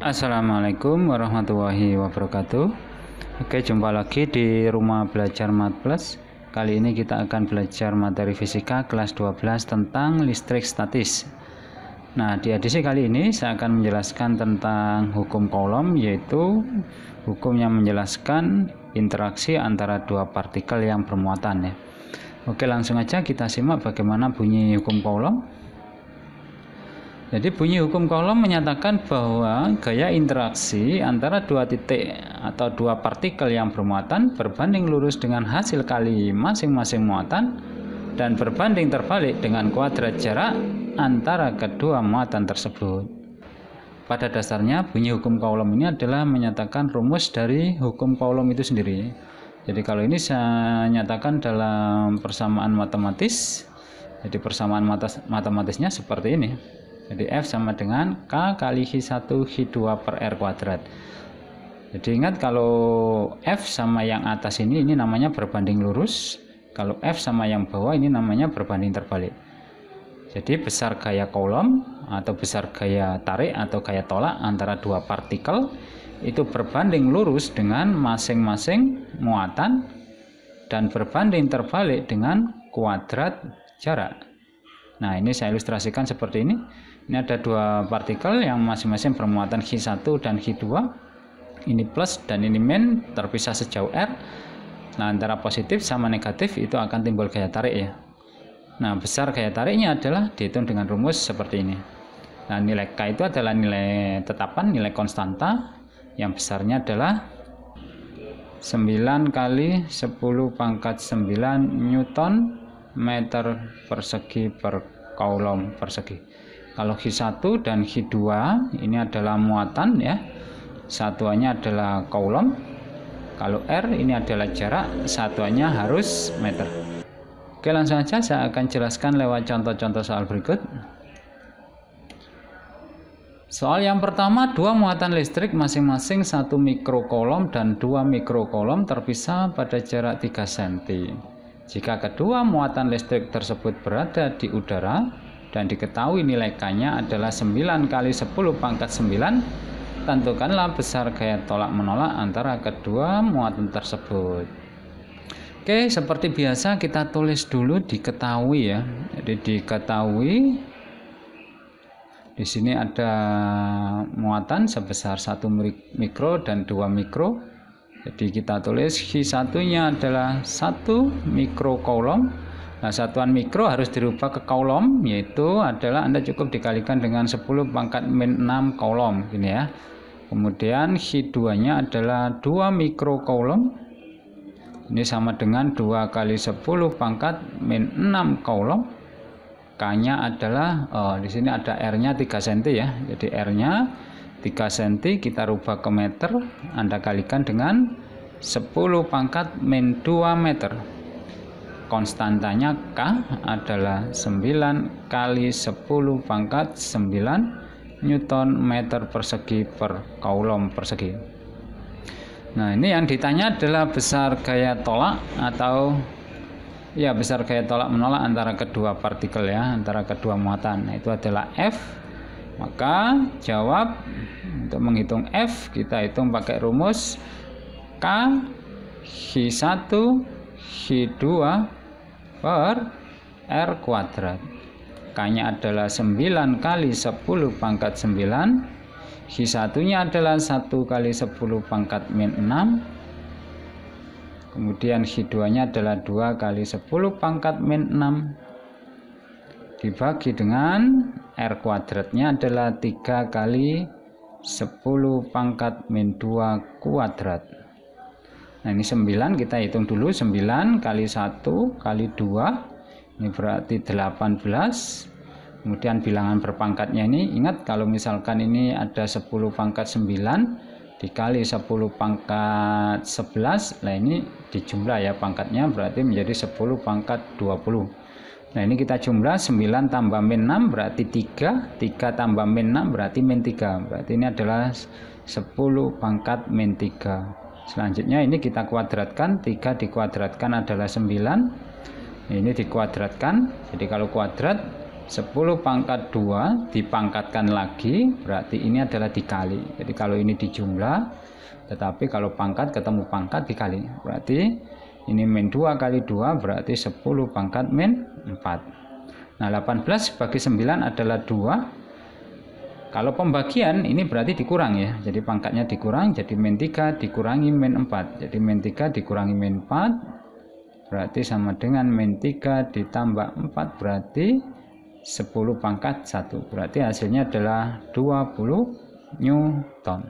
Assalamualaikum warahmatullahi wabarakatuh. Oke, jumpa lagi di Rumah Belajar Mat Plus. Kali ini kita akan belajar materi fisika kelas 12 tentang listrik statis. Nah, di edisi kali ini saya akan menjelaskan tentang hukum Coulomb, yaitu hukum yang menjelaskan interaksi antara dua partikel yang bermuatan ya. Oke, langsung aja kita simak bagaimana bunyi hukum Coulomb. Jadi bunyi hukum Coulomb menyatakan bahwa gaya interaksi antara dua titik atau dua partikel yang bermuatan berbanding lurus dengan hasil kali masing-masing muatan dan berbanding terbalik dengan kuadrat jarak antara kedua muatan tersebut. Pada dasarnya bunyi hukum Coulomb ini adalah menyatakan rumus dari hukum Coulomb itu sendiri. Jadi kalau ini saya nyatakan dalam persamaan matematis, jadi persamaan matematisnya seperti ini. Jadi F sama dengan K kali Hi1 Hi2 per R kuadrat. Jadi ingat kalau F sama yang atas ini namanya berbanding lurus. Kalau F sama yang bawah ini namanya berbanding terbalik. Jadi besar gaya Coulomb atau besar gaya tarik atau gaya tolak antara dua partikel itu berbanding lurus dengan masing-masing muatan dan berbanding terbalik dengan kuadrat jarak. Nah, ini saya ilustrasikan seperti ini. Ini ada dua partikel yang masing-masing bermuatan Hi1 dan Hi2. Ini plus dan ini min, terpisah sejauh R. Nah, antara positif sama negatif itu akan timbul gaya tarik ya. Nah, besar gaya tariknya adalah dihitung dengan rumus seperti ini. Nah, nilai K itu adalah nilai tetapan, nilai konstanta. Yang besarnya adalah 9 kali 10 pangkat 9 Newton meter persegi per Coulomb persegi. Kalau Hi1 dan Hi2 ini adalah muatan ya, satuannya adalah Coulomb. Kalau R ini adalah jarak, satuannya harus meter. Oke, langsung saja saya akan jelaskan lewat contoh-contoh soal berikut. Soal yang pertama, dua muatan listrik masing-masing 1 mikrocoulomb dan 2 mikrocoulomb terpisah pada jarak 3 cm. Jika kedua muatan listrik tersebut berada di udara dan diketahui nilai K-nya adalah 9 kali 10 pangkat 9, tentukanlah besar gaya tolak menolak antara kedua muatan tersebut. Oke, seperti biasa kita tulis dulu diketahui ya. Jadi diketahui di sini ada muatan sebesar 1 mikro dan 2 mikro. Jadi kita tulis Hi1-nya adalah 1 mikrocoulomb. Nah, satuan mikro harus dirubah ke coulomb, yaitu adalah Anda cukup dikalikan dengan 10 pangkat min 6 coulomb ini ya. Kemudian Hi2-nya adalah 2 mikrocoulomb. Ini sama dengan 2 kali 10 pangkat min 6 coulomb. K-nya adalah di sini ada R-nya 3 cm ya. Jadi R-nya 3 cm kita rubah ke meter, Anda kalikan dengan 10 pangkat min 2 meter. Konstantanya K adalah 9 kali 10 pangkat 9 Newton meter persegi per Coulomb persegi. Nah, ini yang ditanya adalah besar gaya tolak atau ya besar gaya tolak menolak antara kedua partikel ya, antara kedua muatan. Nah, itu adalah F. Maka jawab untuk menghitung F kita hitung pakai rumus K Hi1 Hi2 per R kuadrat. K-nya adalah 9 kali 10 pangkat 9. Hi1-nya adalah 1 kali 10 pangkat min 6. Kemudian Hi2-nya adalah 2 kali 10 pangkat min 6. Dibagi dengan R kuadratnya adalah 3 kali 10 pangkat min 2 kuadrat. Nah, ini 9 kita hitung dulu. 9 kali 1 kali 2 ini berarti 18. Kemudian bilangan berpangkatnya ini, ingat kalau misalkan ini ada 10 pangkat 9 dikali 10 pangkat 11, nah ini dijumlah ya pangkatnya, berarti menjadi 10 pangkat 20. Nah, ini kita jumlah 9 tambah min 6 berarti 3, 3 tambah min 6 berarti min 3. Berarti ini adalah 10 pangkat min 3. Selanjutnya ini kita kuadratkan, 3 dikuadratkan adalah 9. Ini dikuadratkan. Jadi kalau kuadrat 10 pangkat 2 dipangkatkan lagi, berarti ini adalah dikali. Jadi kalau ini dijumlah, tetapi kalau pangkat ketemu pangkat dikali, berarti ini min 2 kali 2 berarti 10 pangkat min 4. Nah 18 bagi 9 adalah 2. Kalau pembagian ini berarti dikurang ya, jadi pangkatnya dikurang, jadi min 3 dikurangi min 4. Jadi min 3 dikurangi min 4 berarti sama dengan min 3 ditambah 4 berarti 10 pangkat 1, berarti hasilnya adalah 20 Newton.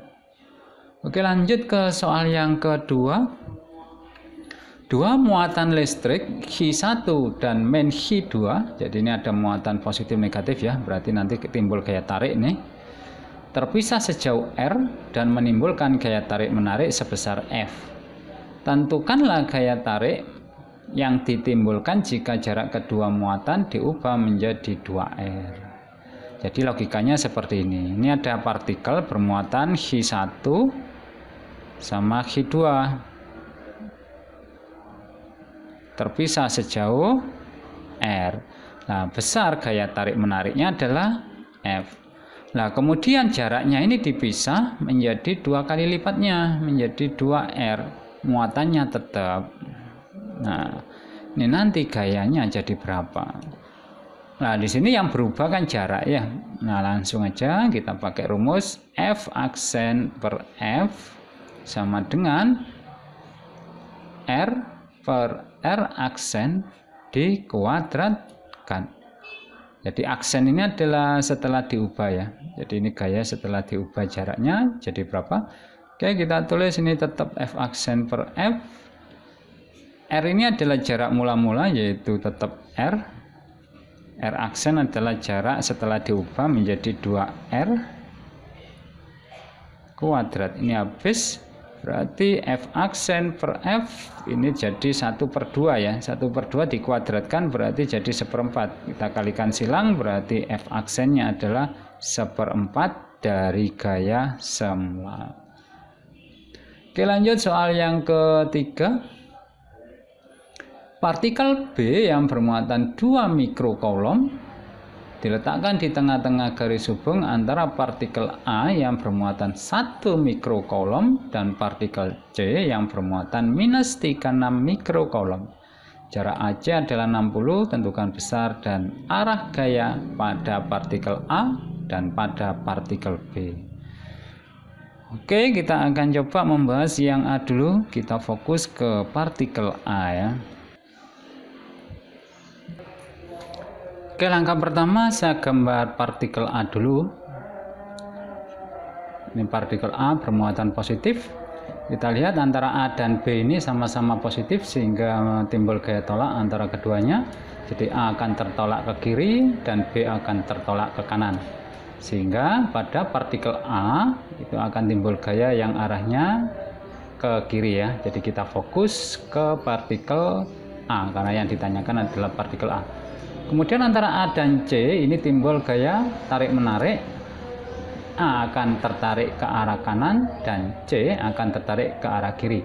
Oke, lanjut ke soal yang kedua. Dua muatan listrik Hi1 dan min Hi2, jadi ini ada muatan positif negatif ya, berarti nanti timbul gaya tarik nih, terpisah sejauh R dan menimbulkan gaya tarik menarik sebesar F. Tentukanlah gaya tarik yang ditimbulkan jika jarak kedua muatan diubah menjadi 2R. Jadi logikanya seperti ini. Ini ada partikel bermuatan Hi1 sama Hi2 terpisah sejauh R. Nah, besar gaya tarik menariknya adalah F. Nah, kemudian jaraknya ini dipisah menjadi 2 kali lipatnya, menjadi 2R. Muatannya tetap. Nah, ini nanti gayanya jadi berapa? Nah, di sini yang berubah kan jarak ya. Nah, langsung aja kita pakai rumus F aksen per F sama dengan R per R aksen dikuadratkan. Jadi aksen ini adalah setelah diubah ya. Jadi ini gaya setelah diubah jaraknya jadi berapa? Oke, kita tulis ini tetap F aksen per F. R ini adalah jarak mula-mula yaitu tetap R. R aksen adalah jarak setelah diubah menjadi 2R kuadrat. Ini habis, berarti F aksen per F ini jadi 1/2 ya. 1/2 dikuadratkan berarti jadi 1/4. Kita kalikan silang berarti F aksennya adalah 1/4 dari gaya semula. Oke, lanjut soal yang ketiga. Partikel B yang bermuatan 2 mikrocoulomb diletakkan di tengah-tengah garis hubung antara partikel A yang bermuatan 1 mikrocoulomb dan partikel C yang bermuatan minus 36 mikrocoulomb. Jarak AC adalah 60, tentukan besar dan arah gaya pada partikel A dan pada partikel B. Oke, kita akan coba membahas yang A dulu. Kita fokus ke partikel A ya. Oke, langkah pertama saya gambar partikel A dulu. Ini partikel A bermuatan positif. Kita lihat antara A dan B ini sama-sama positif sehingga timbul gaya tolak antara keduanya. Jadi A akan tertolak ke kiri dan B akan tertolak ke kanan. Sehingga pada partikel A itu akan timbul gaya yang arahnya ke kiri ya. Jadi kita fokus ke partikel A karena yang ditanyakan adalah partikel A. Kemudian antara A dan C ini timbul gaya tarik-menarik. A akan tertarik ke arah kanan dan C akan tertarik ke arah kiri.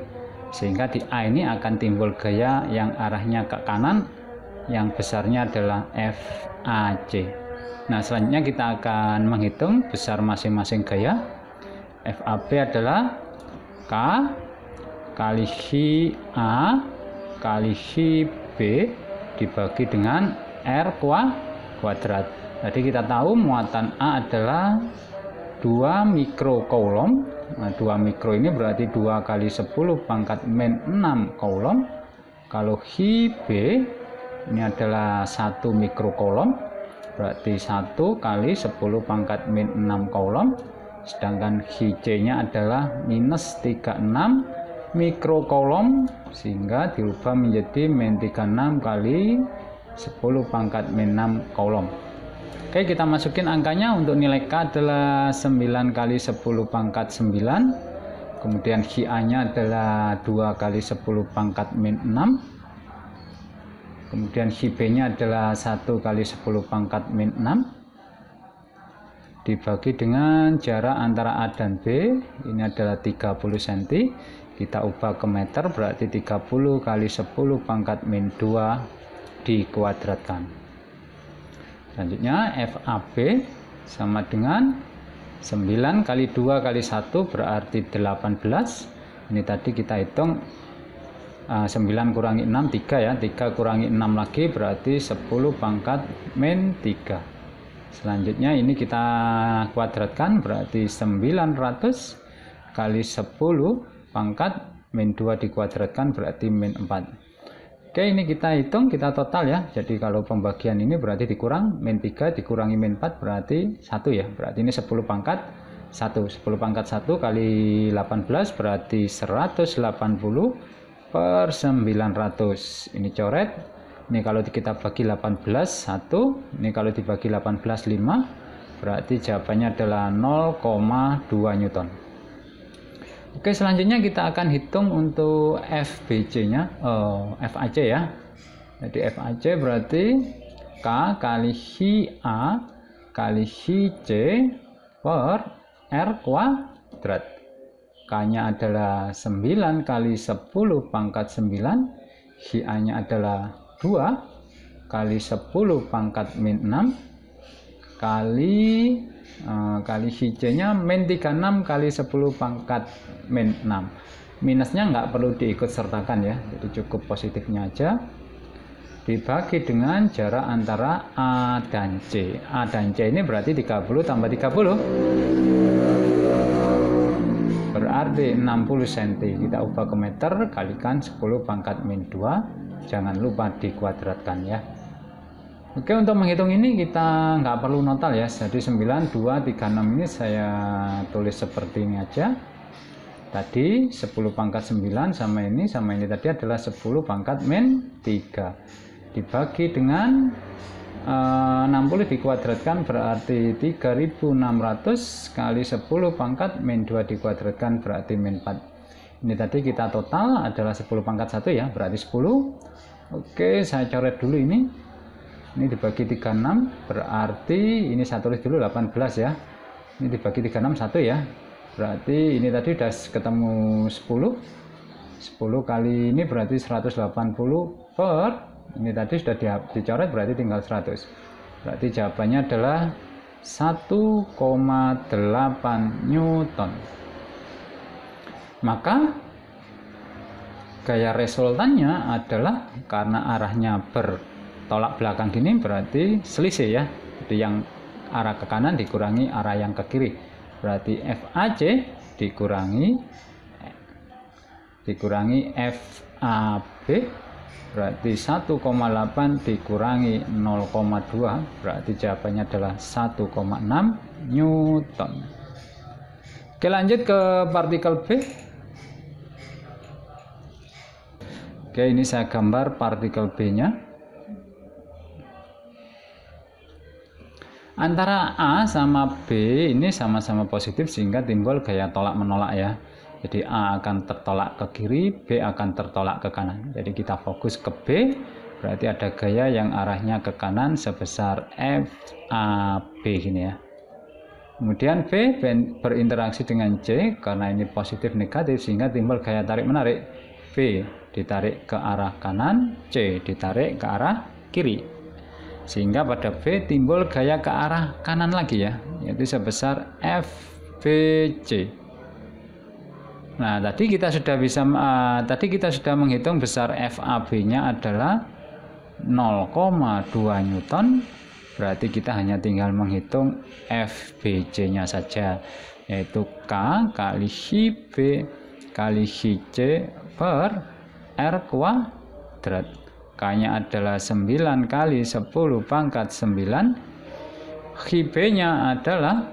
Sehingga di A ini akan timbul gaya yang arahnya ke kanan, yang besarnya adalah FAC. Nah, selanjutnya kita akan menghitung besar masing-masing gaya. FAB adalah K kali Hi A kali Hi B dibagi dengan R kuadrat. Jadi kita tahu muatan A adalah 2 mikrocoulomb. Nah, 2 mikro ini berarti 2 kali 10 pangkat min 6 coulomb. Kalau Hi B ini adalah 1 mikrocoulomb, berarti 1 kali 10 pangkat min 6 coulomb. Sedangkan Hi C nya adalah minus 36 mikrocoulomb, sehingga dirubah menjadi min 36 kali 10 pangkat min 6 coulomb. Oke, kita masukin angkanya. Untuk nilai K adalah 9 kali 10 pangkat 9. Kemudian Hi A nya adalah 2 kali 10 pangkat min 6. Kemudian Hi B nya adalah 1 kali 10 pangkat min 6. Dibagi dengan jarak antara A dan B, ini adalah 30 cm. Kita ubah ke meter, berarti 30 kali 10 pangkat min 2 dikuadratkan. Selanjutnya FAB sama dengan 9 kali 2 kali 1 berarti 18. Ini tadi kita hitung 9 kurangi 6 3 ya, 3 kurangi 6 lagi berarti 10 pangkat min 3. Selanjutnya ini kita kuadratkan berarti 900 kali 10 pangkat min 2 dikuadratkan berarti min 4. Oke, ini kita hitung, kita total ya. Jadi kalau pembagian ini berarti dikurang min 3 dikurangi min 4 berarti 1 ya. Berarti ini 10 pangkat 1. 10 pangkat 1 kali 18 berarti 180 per 900. Ini coret. Ini kalau kita bagi 18 1. Ini kalau dibagi 18 5. Berarti jawabannya adalah 0,2 Newton. Oke, selanjutnya kita akan hitung untuk FBC-nya, FAC ya. Jadi FAC berarti K kali Hi A kali Hi C per R kuadrat. K-nya adalah 9 kali 10 pangkat 9. Hi A-nya adalah 2 kali 10 pangkat min 6 kali Hi C-nya min 36 kali 10 pangkat min 6. Minusnya nggak perlu diikut sertakan ya, jadi cukup positifnya aja. Dibagi dengan jarak antara A dan C. A dan C ini berarti 30 tambah 30. Berarti 60 cm. Kita ubah ke meter, kalikan 10 pangkat min 2. Jangan lupa dikuadratkan ya. Oke, untuk menghitung ini kita nggak perlu notal ya. Jadi 9, 2, 3, 6 ini saya tulis seperti ini aja. Tadi 10 pangkat 9 sama ini tadi adalah 10 pangkat min 3. Dibagi dengan 60 dikuadratkan berarti 3600 kali 10 pangkat min 2 dikuadratkan berarti min 4. Ini tadi kita total adalah 10 pangkat 1 ya, berarti 10. Oke, saya coret dulu ini. Ini dibagi 36 berarti ini saya tulis dulu 18 ya. Ini dibagi 36 1 ya. Berarti ini tadi udah ketemu 10. 10 kali ini berarti 180 per ini tadi sudah dicoret berarti tinggal 100. Berarti jawabannya adalah 1,8 Newton. Maka gaya resultannya adalah karena arahnya bertolak belakang gini berarti selisih ya. Jadi yang arah ke kanan dikurangi arah yang ke kiri. Berarti FAC dikurangi FAB berarti 1,8 dikurangi 0,2 berarti jawabannya adalah 1,6 Newton. Oke, lanjut ke partikel B. Oke, ini saya gambar partikel B-nya. Antara A sama B ini sama-sama positif sehingga timbul gaya tolak menolak ya. Jadi A akan tertolak ke kiri, B akan tertolak ke kanan. Jadi kita fokus ke B, berarti ada gaya yang arahnya ke kanan sebesar FAB gini ya. Kemudian B berinteraksi dengan C karena ini positif negatif sehingga timbul gaya tarik menarik. B ditarik ke arah kanan, C ditarik ke arah kiri. Sehingga pada B timbul gaya ke arah kanan lagi ya, yaitu sebesar FBC. Nah, tadi kita sudah menghitung besar FAB-nya adalah 0,2 Newton. Berarti kita hanya tinggal menghitung FBC-nya saja, yaitu K kali Hi B kali Hi C per R kuadrat. K-nya adalah 9 kali 10 pangkat 9. Hi B-nya adalah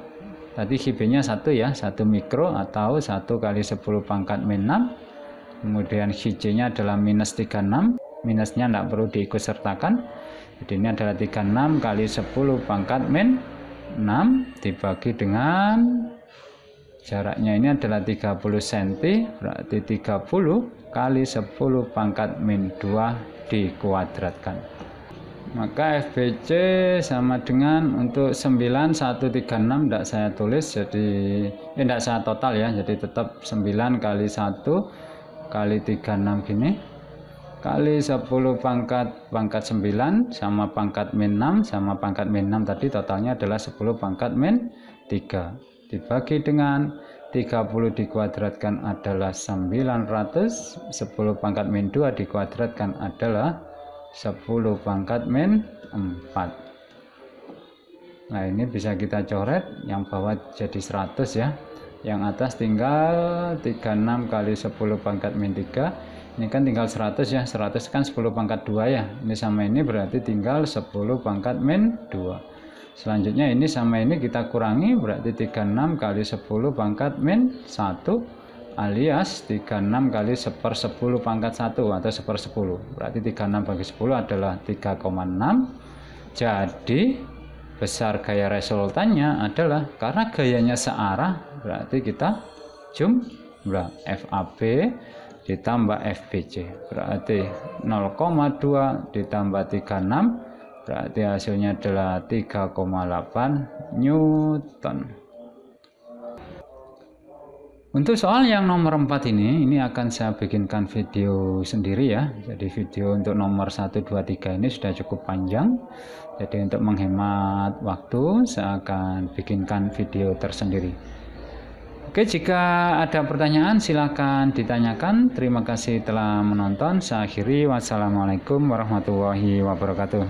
tadi Hi B-nya 1 ya, 1 mikro atau 1 kali 10 pangkat min 6. Kemudian Hi C-nya adalah minus 36. Minusnya tidak perlu diikut sertakan. Jadi ini adalah 36 kali 10 pangkat min 6 dibagi dengan jaraknya ini adalah 30 cm, berarti 30 kali 10 pangkat min 2 dikuadratkan. Maka FBC sama dengan untuk 9136 tidak saya tulis, jadi tidak saya total ya, jadi tetap 9 kali 1 kali 36 gini. K kali 10 pangkat 9 sama pangkat min 6 sama pangkat min 6 tadi totalnya adalah 10 pangkat min 3 dibagi dengan 30 dikuadratkan adalah 900, 10 pangkat min 2 dikuadratkan adalah 10 pangkat min 4. Nah ini bisa kita coret, yang bawah jadi 100 ya, yang atas tinggal 36 kali 10 pangkat min 3. Ini kan tinggal 100 ya, 100 kan 10 pangkat 2 ya, ini sama ini berarti tinggal 10 pangkat min 2. Selanjutnya ini sama ini kita kurangi, berarti 36 kali 10 pangkat min 1 alias 36 kali 1/10 pangkat 1 atau 1/10, berarti 36 bagi 10 adalah 3,6. Jadi besar gaya resultannya adalah, karena gayanya searah, berarti kita jumlah FAB ditambah FBC, berarti 0,2 ditambah 36, berarti hasilnya adalah 3,8 Newton. Untuk soal yang nomor 4 ini akan saya bikinkan video sendiri ya. Jadi video untuk nomor 1, 2, 3 ini sudah cukup panjang. Jadi untuk menghemat waktu saya akan bikinkan video tersendiri. Oke, jika ada pertanyaan silakan ditanyakan. Terima kasih telah menonton. Saya akhiri. Wassalamualaikum warahmatullahi wabarakatuh.